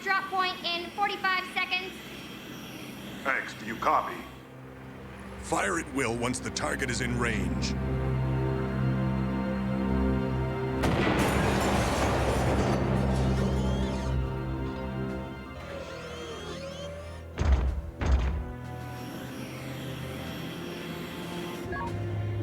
at drop point in 45 seconds. X, do you copy? Fire at will once the target is in range.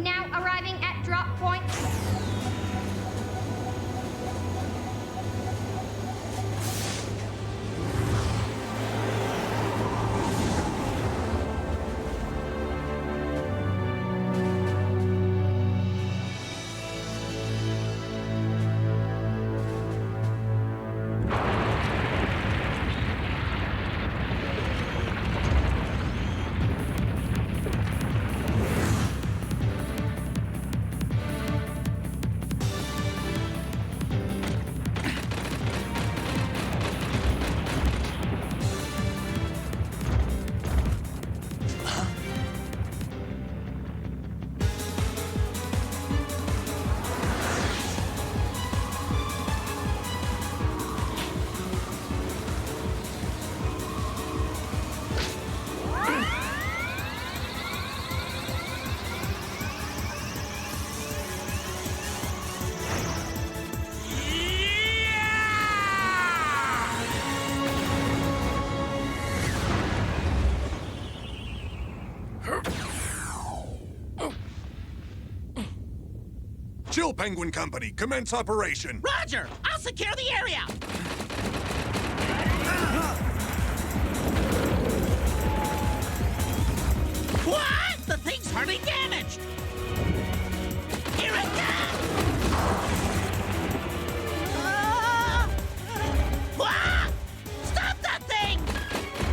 Now arriving at drop point. Chill Penguin Company, commence operation. Roger! I'll secure the area! What? The thing's hardly damaged! Here it comes! What? Stop that thing!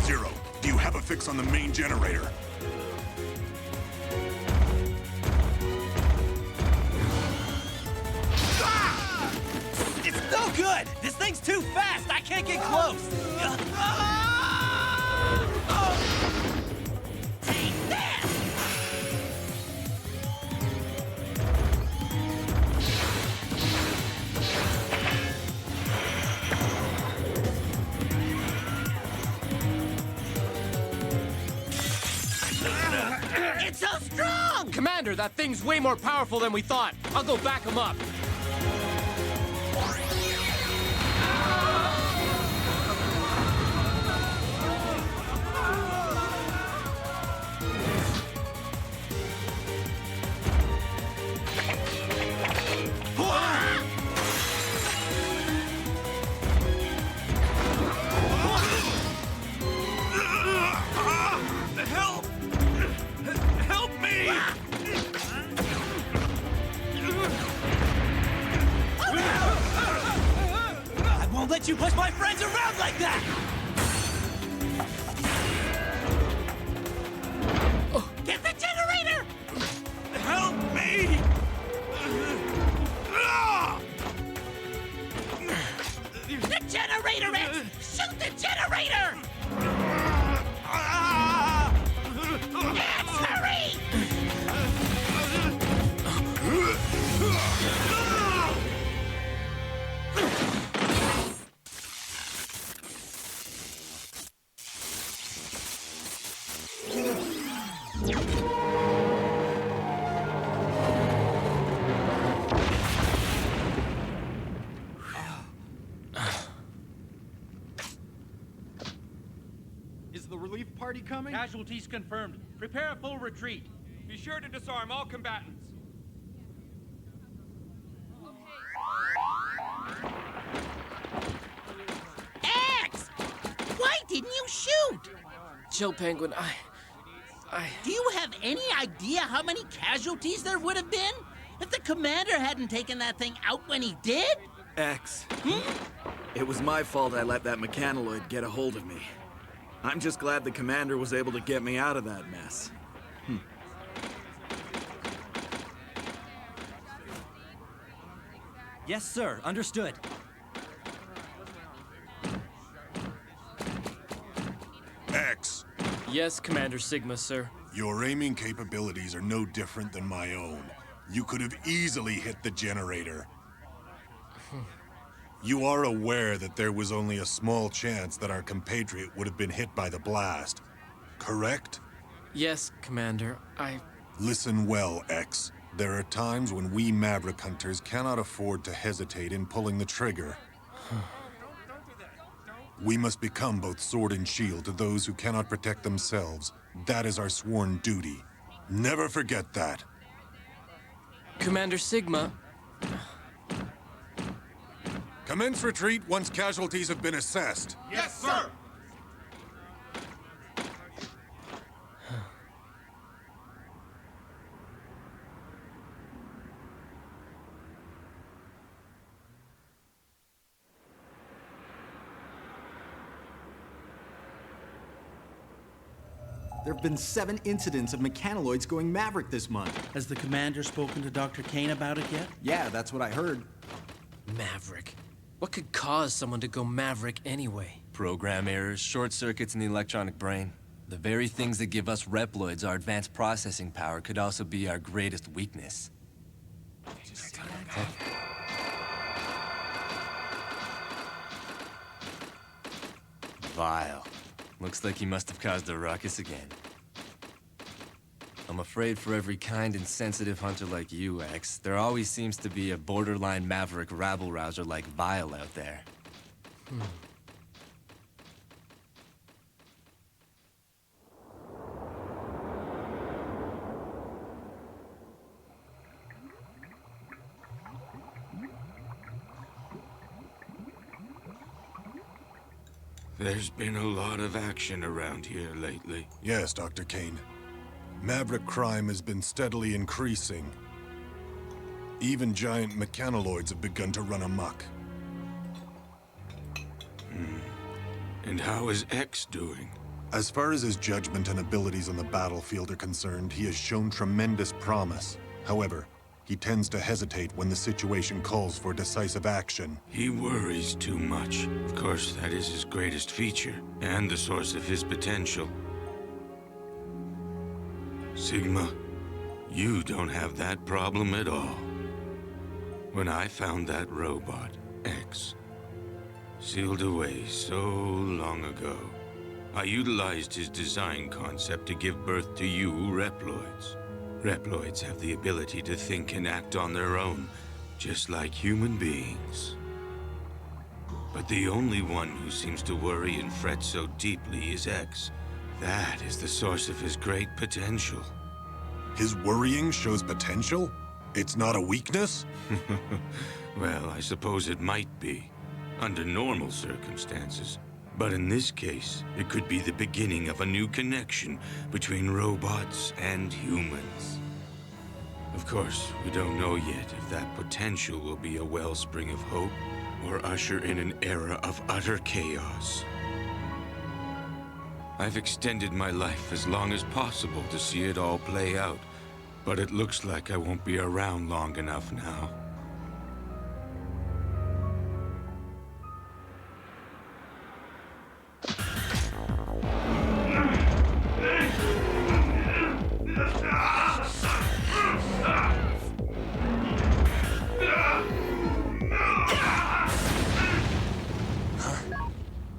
Zero, do you have a fix on the main generator? No good! This thing's too fast! I can't get close! Take this! It's so strong! Commander, that thing's way more powerful than we thought. I'll go back him up. Let you push my friends around like that! Get the generator! Help me! The generator, X! Shoot the generator! X, hurry! Is the relief party coming? Casualties confirmed. Prepare a full retreat. Be sure to disarm all combatants. X! Why didn't you shoot? Chill, Penguin, Do you have any idea how many casualties there would have been if the commander hadn't taken that thing out when he did? X. It was my fault I let that mechanoid get a hold of me. I'm just glad the commander was able to get me out of that mess. Yes, sir. Understood. X, Yes, Commander Sigma, sir. your aiming capabilities are no different than my own. You could have easily hit the generator. You are aware that there was only a small chance that our compatriot would have been hit by the blast, correct? Yes, Commander. Listen well, X. There are times when we Maverick hunters cannot afford to hesitate in pulling the trigger. We must become both sword and shield to those who cannot protect themselves. That is our sworn duty. Never forget that. Commander Sigma... Commence retreat once casualties have been assessed. Yes, sir! There have been 7 incidents of mechanoids going Maverick this month. Has the commander spoken to Dr. Kane about it yet? Yeah, that's what I heard. Maverick. What could cause someone to go Maverick anyway? Program errors, short circuits in the electronic brain. The very things that give us Reploids our advanced processing power could also be our greatest weakness. Vile. Looks like he must have caused a ruckus again. I'm afraid for every kind and sensitive hunter like you, X, there always seems to be a borderline maverick rabble-rouser like Vile out there. There's been a lot of action around here lately. Yes, Dr. Kane. Maverick crime has been steadily increasing. Even giant mechanoids have begun to run amok. And how is X doing? As far as his judgment and abilities on the battlefield are concerned, he has shown tremendous promise. However, he tends to hesitate when the situation calls for decisive action. He worries too much. Of course, that is his greatest feature, and the source of his potential. Sigma, you don't have that problem at all. When I found that robot, X, sealed away so long ago, I utilized his design concept to give birth to you Reploids. Reploids have the ability to think and act on their own, just like human beings. But the only one who seems to worry and fret so deeply is X. That is the source of his great potential. His worrying shows potential? It's not a weakness? Well, I suppose it might be, under normal circumstances. But in this case, it could be the beginning of a new connection between robots and humans. Of course, we don't know yet if that potential will be a wellspring of hope or usher in an era of utter chaos. I've extended my life as long as possible to see it all play out, but it looks like I won't be around long enough now.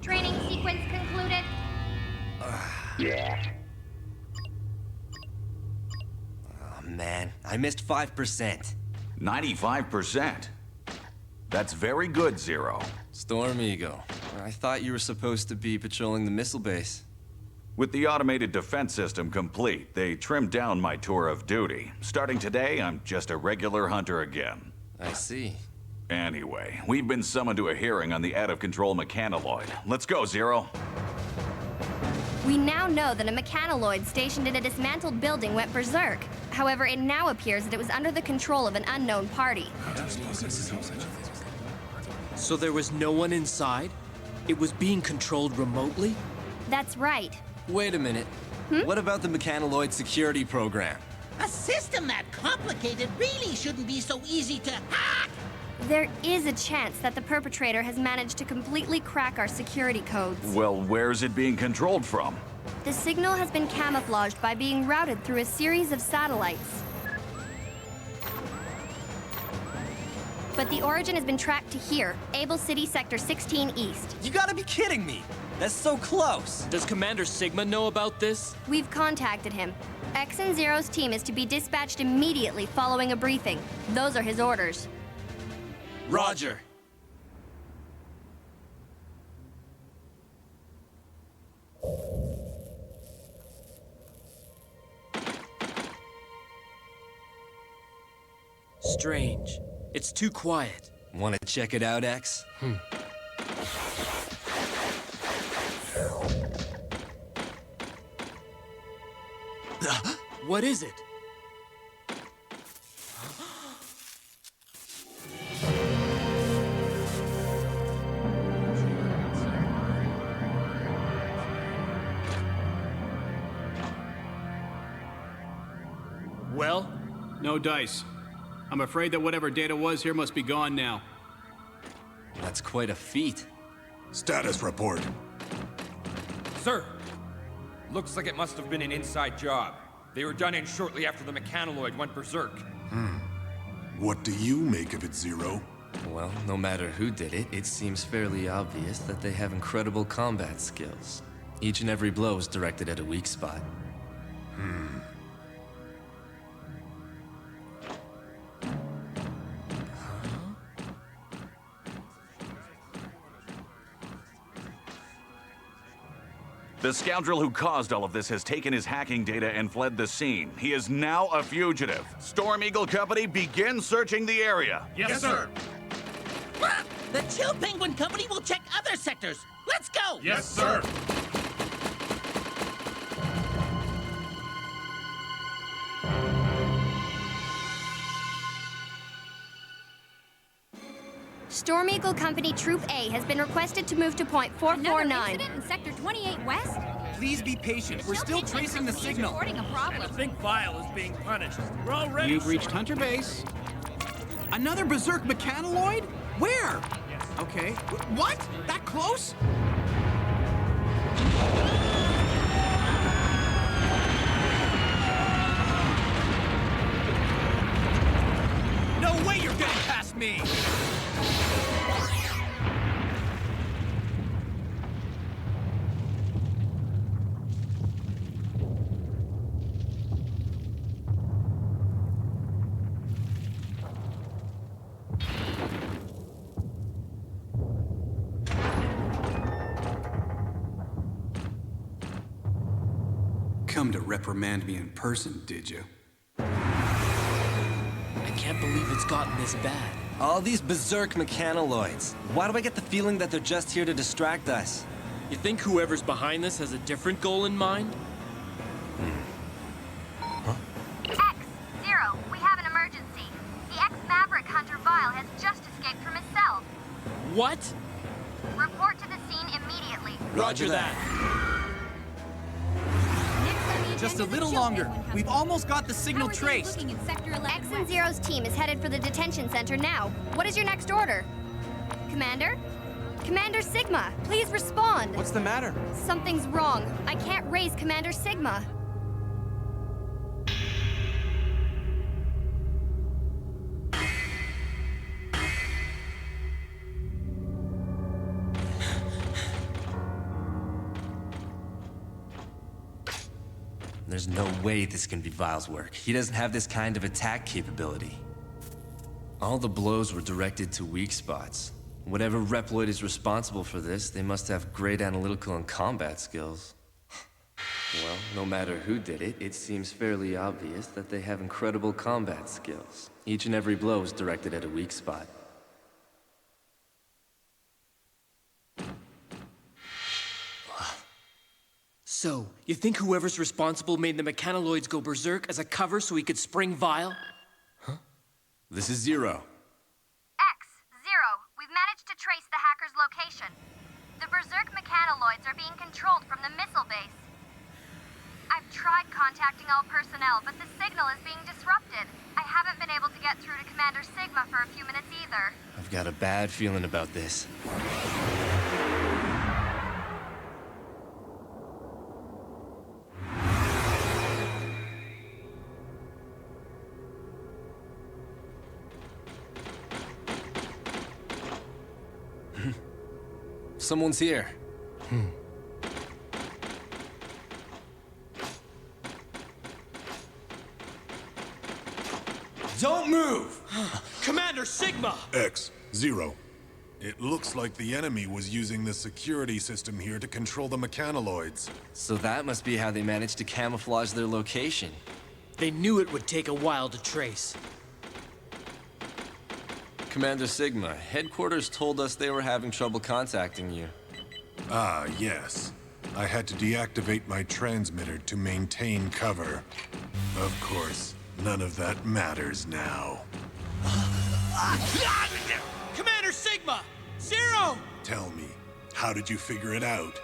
Training sequence concluded. Oh man, I missed 5%. 95%. That's very good, Zero. Storm Ego. I thought you were supposed to be patrolling the missile base. With the automated defense system complete, they trimmed down my tour of duty. Starting today, I'm just a regular hunter again. I see. Anyway, we've been summoned to a hearing on the out-of-control mechanoid. Let's go, Zero. We now know that a mechanoid stationed in a dismantled building went berserk. However, it now appears that it was under the control of an unknown party. So there was no one inside? It was being controlled remotely? That's right. Wait a minute. What about the mechanoid security program? A system that complicated really shouldn't be so easy to hack! There is a chance that the perpetrator has managed to completely crack our security codes. Well, where's it being controlled from? The signal has been camouflaged by being routed through a series of satellites. but the origin has been tracked to here, Able City Sector 16 East. You gotta be kidding me! That's so close! Does Commander Sigma know about this? We've contacted him. X and Zero's team is to be dispatched immediately following a briefing. Those are his orders. Roger. Strange. It's too quiet. Wanna check it out, X? What is it? Well? No dice. I'm afraid that whatever data was here must be gone now. That's quite a feat. Status report. Sir, looks like it must have been an inside job. They were done in shortly after the mechanoloid went berserk. What do you make of it, Zero? Well, no matter who did it, it seems fairly obvious that they have incredible combat skills. Each and every blow is directed at a weak spot. The scoundrel who caused all of this has taken his hacking data and fled the scene. He is now a fugitive. Storm Eagle Company, begin searching the area. Yes, sir. The Chill Penguin Company will check other sectors. Let's go! Yes, sir. Storm Eagle Company Troop A has been requested to move to point 449. Incident in Sector 28 West? Please be patient. We're still tracing the signal. Reporting a problem. Think Vile is being punished. We're all ready. You've reached Hunter Base. Another berserk mechanoloid? Where? Okay. What? That close? No way you're getting past me! Come to reprimand me in person, did you? I can't believe it's gotten this bad. All these berserk mechanoloids. Why do I get the feeling that they're just here to distract us? You think whoever's behind this has a different goal in mind? X, Zero, we have an emergency. The ex-Maverick Hunter Vile has just escaped from his cell. What? Report to the scene immediately. Roger that. Just a little longer. We've almost got the signal traced. X and Zero's team is headed for the detention center now. What is your next order? Commander? Commander Sigma, please respond. What's the matter? Something's wrong. I can't raise Commander Sigma. There's no way this can be Vile's work. He doesn't have this kind of attack capability. All the blows were directed to weak spots. Whatever Reploid is responsible for this, they must have great analytical and combat skills. Well, no matter who did it, it seems fairly obvious that they have incredible combat skills. Each and every blow is directed at a weak spot. So, you think whoever's responsible made the mechanoloids go berserk as a cover so he could spring Vile? This is Zero. X, Zero, we've managed to trace the hacker's location. The berserk mechanoloids are being controlled from the missile base. I've tried contacting all personnel, but the signal is being disrupted. I haven't been able to get through to Commander Sigma for a few minutes either. I've got a bad feeling about this. Someone's here. Don't move! Commander Sigma! X, Zero. It looks like the enemy was using the security system here to control the mechanoloids. So that must be how they managed to camouflage their location. They knew it would take a while to trace. Commander Sigma, headquarters told us they were having trouble contacting you. Ah, yes. I had to deactivate my transmitter to maintain cover. Of course, none of that matters now. Commander Sigma! Zero! Tell me, how did you figure it out?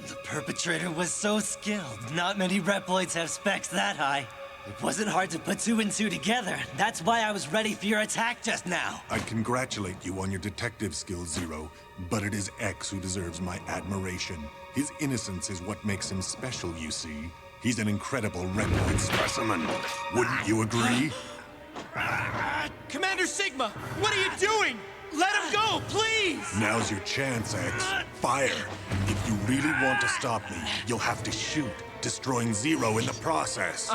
The perpetrator was so skilled. Not many Reploids have specs that high. It wasn't hard to put two and two together. That's why I was ready for your attack just now. I congratulate you on your detective skills, Zero, but it is X who deserves my admiration. His innocence is what makes him special, you see. He's an incredible Reploid specimen. Wouldn't you agree? Commander Sigma, what are you doing? Let him go, please! Now's your chance, X. Fire. If you really want to stop me, you'll have to shoot, destroying Zero in the process.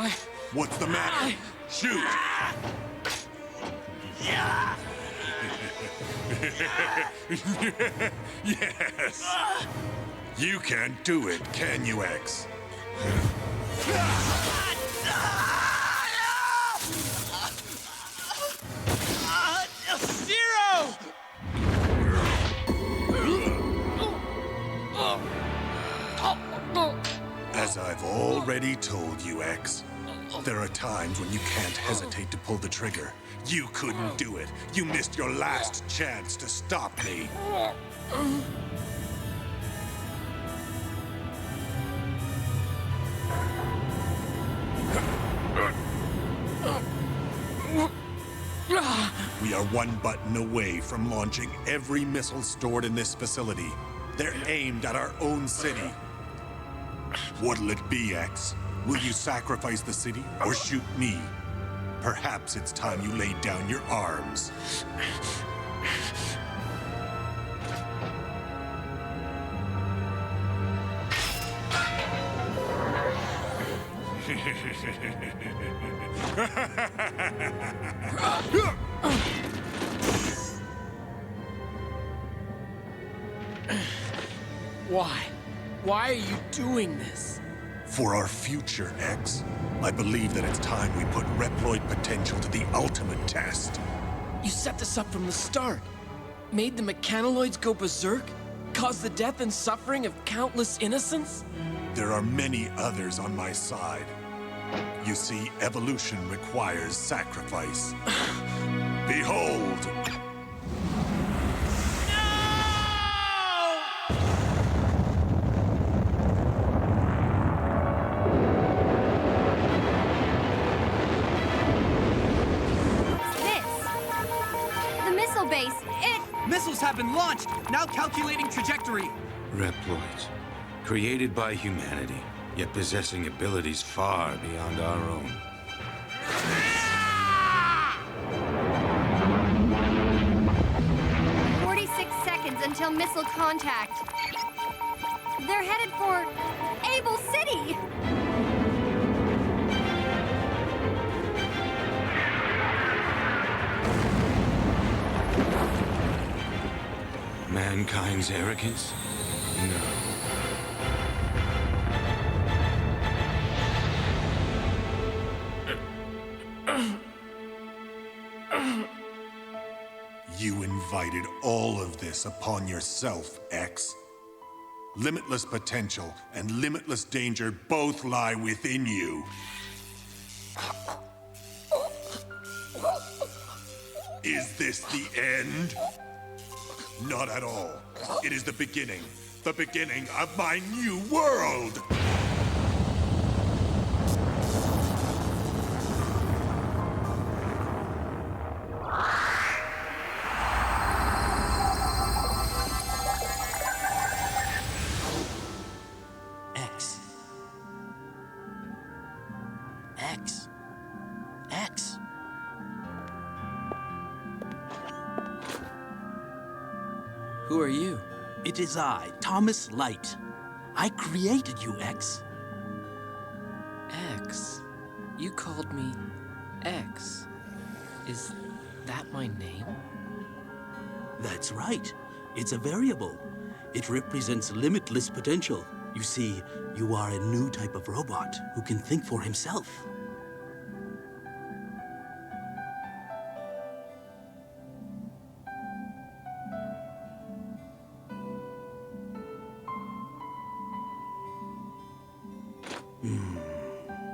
What's the matter? Shoot! Yes! You can't do it, can you, X? Zero! As I've already told you, X, there are times when you can't hesitate to pull the trigger. You couldn't do it. You missed your last chance to stop me. We are one button away from launching every missile stored in this facility. They're aimed at our own city. What'll it be, X? Will you sacrifice the city or shoot me? Perhaps it's time you laid down your arms. Why? Why are you doing this? For our future, X. I believe that it's time we put Reploid potential to the ultimate test. You set this up from the start. Made the mechanoloids go berserk? Caused the death and suffering of countless innocents? There are many others on my side. You see, evolution requires sacrifice. Behold! Missiles have been launched! Now calculating trajectory! Reploids, created by humanity, yet possessing abilities far beyond our own. 46 seconds until missile contact. They're headed for Able City! Mankind's arrogance? No. You invited all of this upon yourself, X. Limitless potential and limitless danger both lie within you. Is this the end? Not at all. It is the beginning of my new world! X. X. X. Who are you? It is I, Thomas Light. I created you, X. X? You called me X. Is that my name? That's right. It's a variable. It represents limitless potential. You see, you are a new type of robot who can think for himself.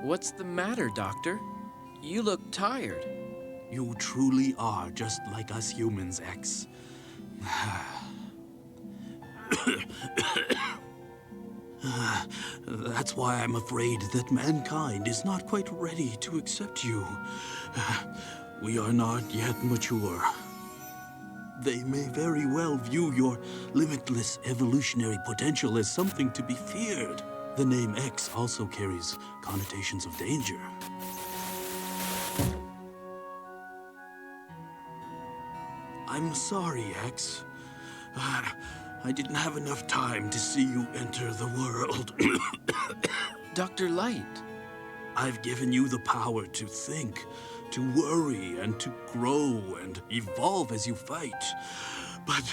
What's the matter, Doctor? You look tired. You truly are just like us humans, X. That's why I'm afraid that mankind is not quite ready to accept you. We are not yet mature. They may very well view your limitless evolutionary potential as something to be feared. The name X also carries connotations of danger. I'm sorry, X. I didn't have enough time to see you enter the world. Dr. Light. I've given you the power to think, to worry, and to grow and evolve as you fight. But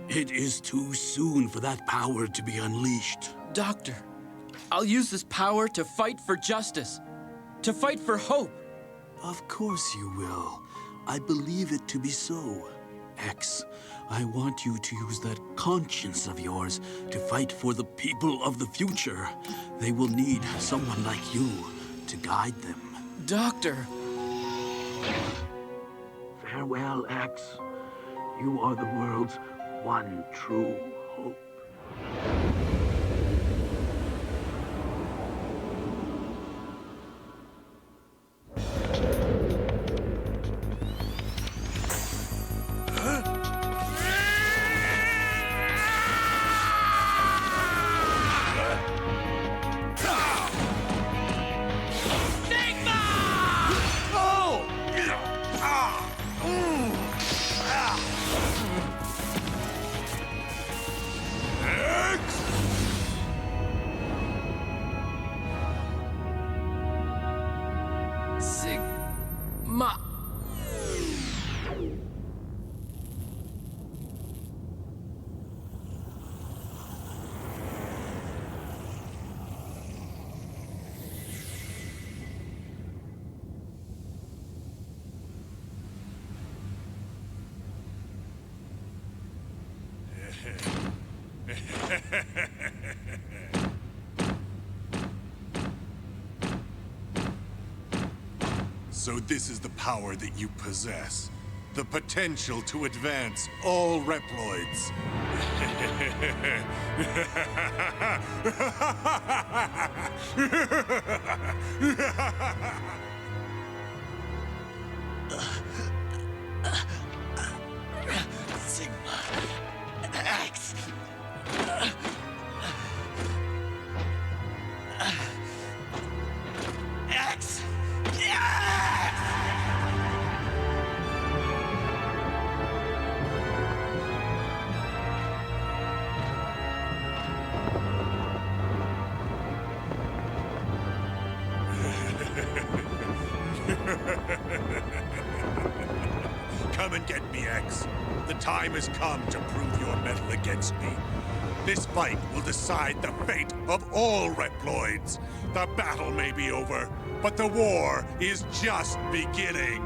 it is too soon for that power to be unleashed. Doctor, I'll use this power to fight for justice, to fight for hope. Of course you will. I believe it to be so. X, I want you to use that conscience of yours to fight for the people of the future. They will need someone like you to guide them. Doctor! Farewell, X. You are the world's one true hope. So this is the power that you possess. The potential to advance all Reploids. Sigma X. X. Come and get me, X. The time has come to prove your mettle against me. This fight will decide the fate of all Reploids. The battle may be over, but the war is just beginning.